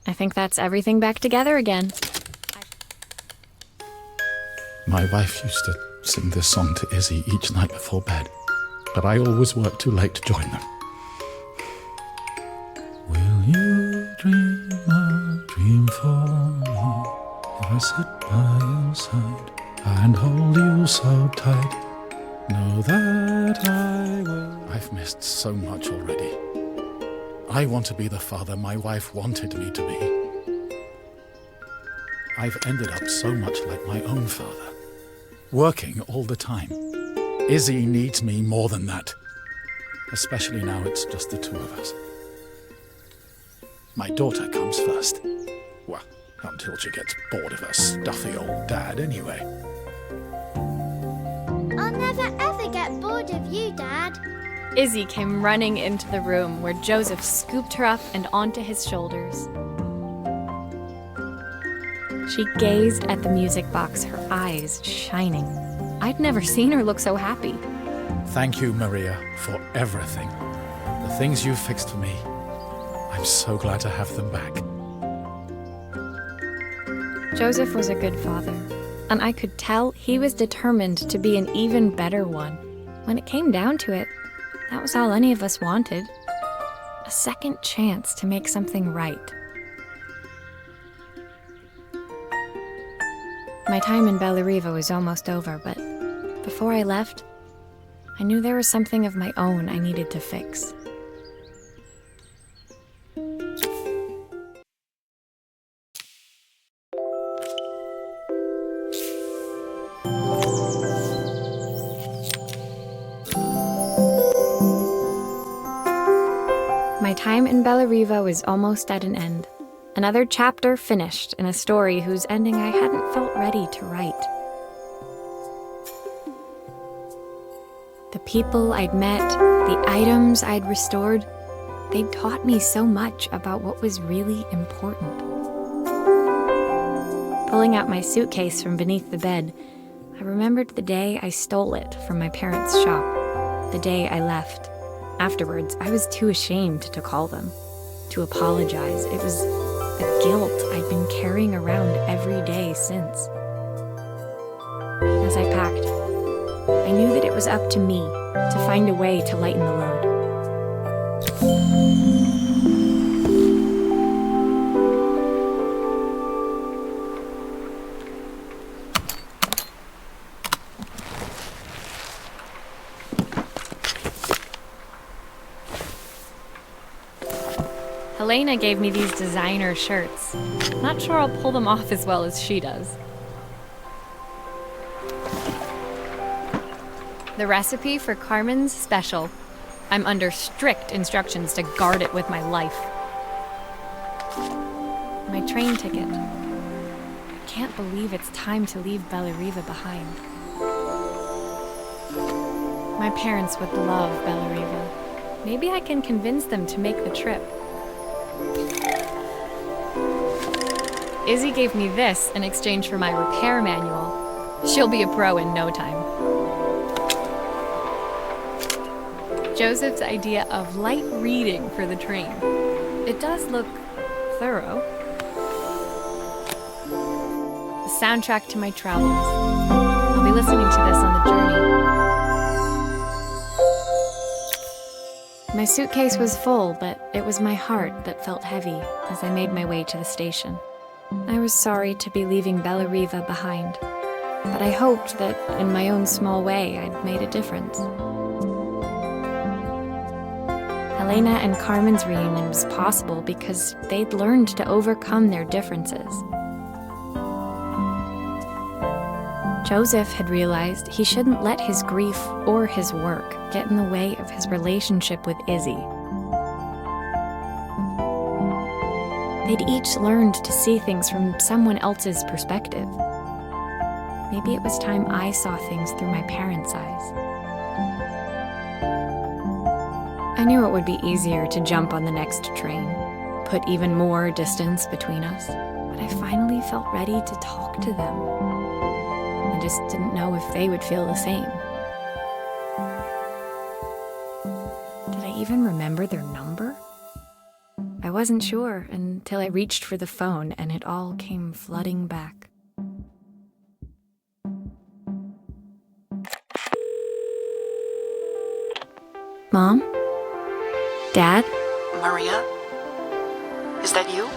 I think that's everything back together again. My wife used to sing this song to Izzy each night before bed, but I always worked too late to join them. Will you dream a dream for me if I sit by your side and hold you so tight? Know that I will. I've missed so much already. I want to be the father my wife wanted me to be. I've ended up so much like my own father, working all the time. Izzy needs me more than that, especially now it's just the two of us. My daughter comes first. Well, until she gets bored of her stuffy old dad anyway. I'll never ever get bored of you, Dad. Izzy came running into the room where Joseph scooped her up and onto his shoulders. She gazed at the music box, her eyes shining. I'd never seen her look so happy. Thank you, Maria, for everything. The things you fixed for me. I'm so glad to have them back. Joseph was a good father, and I could tell he was determined to be an even better one. When it came down to it, that was all any of us wanted. A second chance to make something right. My time in Bellariva was almost over, but before I left, I knew there was something of my own I needed to fix. My time in Bellariva was almost at an end. Another chapter finished in a story whose ending I hadn't felt ready to write. The people I'd met, the items I'd restored, they'd taught me so much about what was really important. Pulling out my suitcase from beneath the bed, I remembered the day I stole it from my parents' shop, the day I left. Afterwards, I was too ashamed to call them, to apologize. It was a guilt I'd been carrying around every day since. As I packed, I knew that it was up to me to find a way to lighten the load. Helena gave me these designer shirts. Not sure I'll pull them off as well as she does. The recipe for Carmen's special. I'm under strict instructions to guard it with my life. My train ticket. I can't believe it's time to leave Bellariva behind. My parents would love Bellariva. Maybe I can convince them to make the trip. Izzy gave me this in exchange for my repair manual. She'll be a pro in no time. Joseph's idea of light reading for the train. It does look thorough. The soundtrack to my travels. I'll be listening to this on the journey. My suitcase was full, but it was my heart that felt heavy as I made my way to the station. I was sorry to be leaving Bellariva behind, but I hoped that in my own small way I'd made a difference. Helena and Carmen's reunion was possible because they'd learned to overcome their differences. Joseph had realized he shouldn't let his grief or his work get in the way of his relationship with Izzy. They'd each learned to see things from someone else's perspective. Maybe it was time I saw things through my parents' eyes. I knew it would be easier to jump on the next train, put even more distance between us, but I finally felt ready to talk to them. I just didn't know if they would feel the same. Did I even remember their number? I wasn't sure until I reached for the phone and it all came flooding back. Mom? Dad? Maria? Is that you?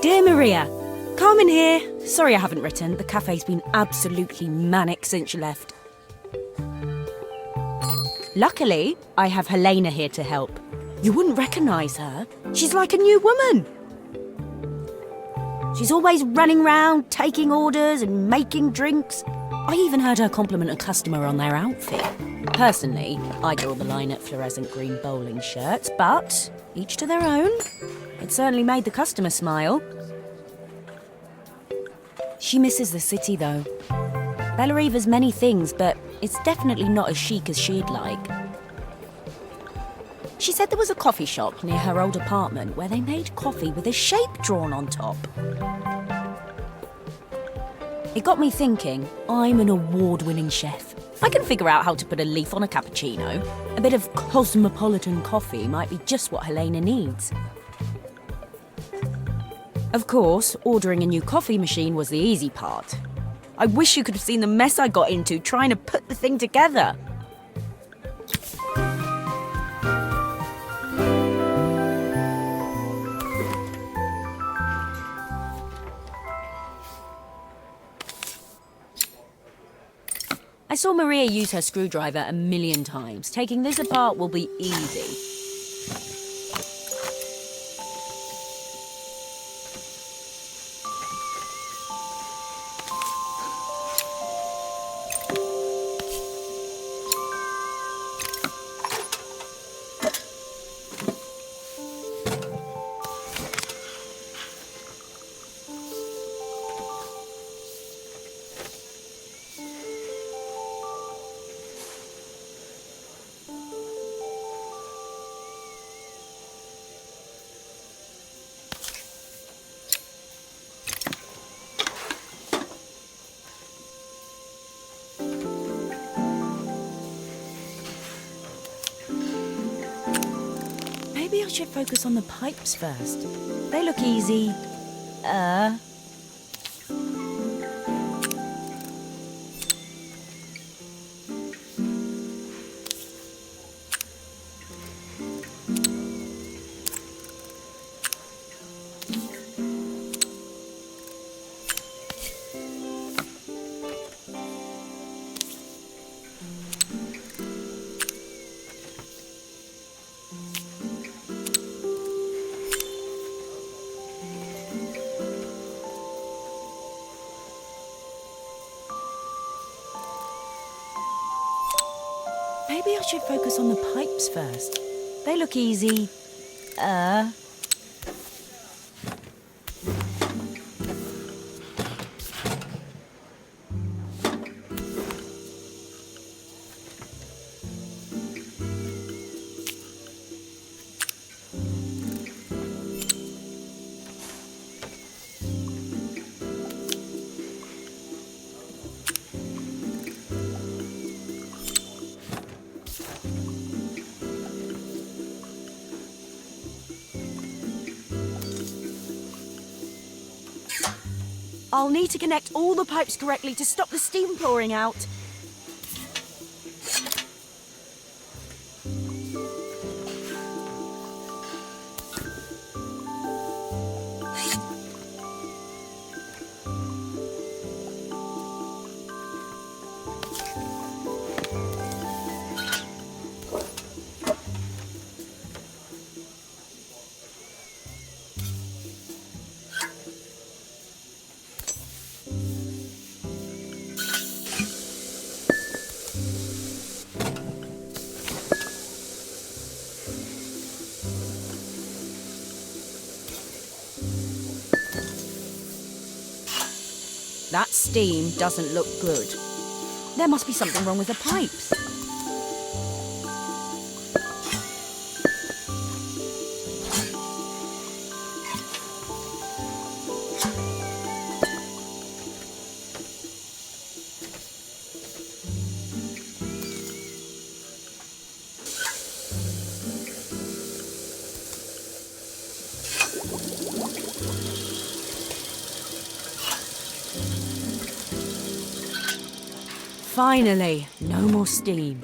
Dear Maria, Carmen here. Sorry I haven't written. The cafe's been absolutely manic since you left. Luckily, I have Helena here to help. You wouldn't recognise her. She's like a new woman. She's always running round, taking orders and making drinks. I even heard her compliment a customer on their outfit. Personally, I draw the line at fluorescent green bowling shirts, but each to their own. It certainly made the customer smile. She misses the city, though. Bellariva's many things, but it's definitely not as chic as she'd like. She said there was a coffee shop near her old apartment where they made coffee with a shape drawn on top. It got me thinking, I'm an award-winning chef. I can figure out how to put a leaf on a cappuccino. A bit of cosmopolitan coffee might be just what Helena needs. Of course, ordering a new coffee machine was the easy part. I wish you could have seen the mess I got into trying to put the thing together. I saw Maria use her screwdriver a million times. Taking this apart will be easy. Maybe I should focus on the pipes first. They look easy. Maybe I should focus on the pipes first. They look easy. I'll need to connect all the pipes correctly to stop the steam pouring out. That steam doesn't look good. There must be something wrong with the pipes. Finally, no more steam.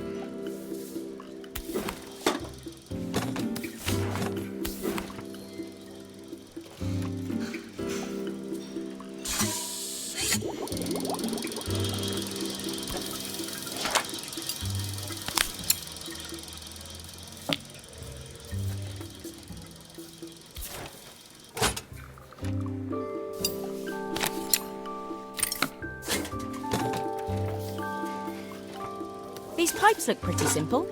These pipes look pretty simple.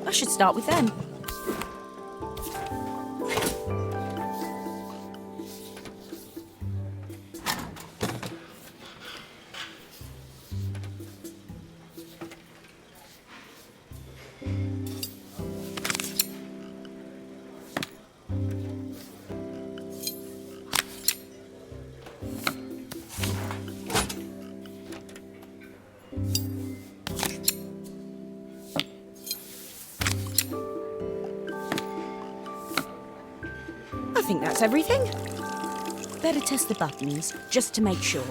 I should start with them. I think that's everything. Better test the buttons, just to make sure.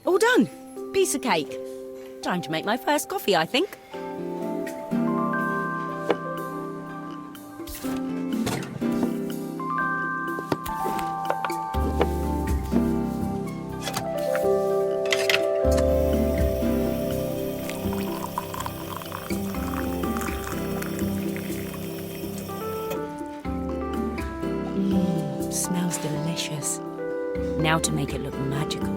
All done. Piece of cake. Time to make my first coffee, I think. Smells delicious. Now to make it look magical.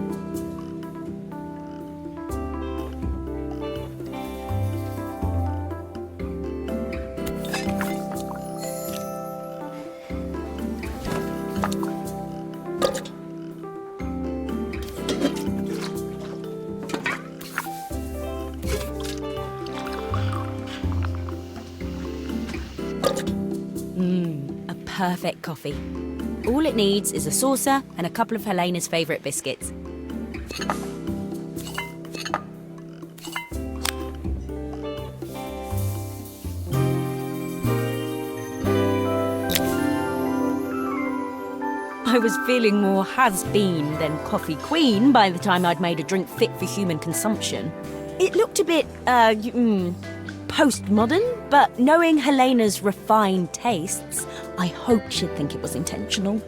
A perfect coffee. All it needs is a saucer and a couple of Helena's favourite biscuits. I was feeling more has-been than coffee queen by the time I'd made a drink fit for human consumption. It looked a bit, postmodern, but knowing Helena's refined tastes, I hope she'd think it was intentional.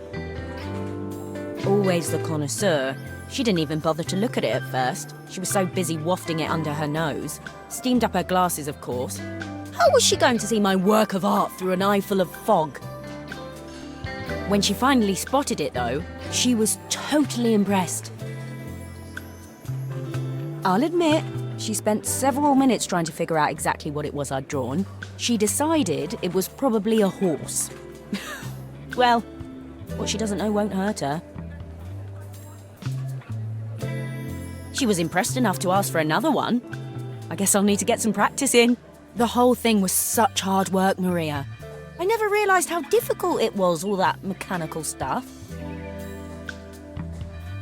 Always the connoisseur, she didn't even bother to look at it at first. She was so busy wafting it under her nose. Steamed up her glasses, of course. How was she going to see my work of art through an eye full of fog? When she finally spotted it, though, she was totally impressed. I'll admit, she spent several minutes trying to figure out exactly what it was I'd drawn. She decided it was probably a horse. Well, what she doesn't know won't hurt her. She was impressed enough to ask for another one. I guess I'll need to get some practice in. The whole thing was such hard work, Maria. I never realised how difficult it was, all that mechanical stuff.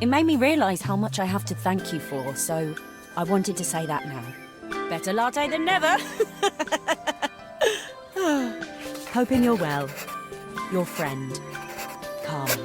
It made me realise how much I have to thank you for, so I wanted to say that now. Better latte than never. Hoping you're well. Your friend, Carmen.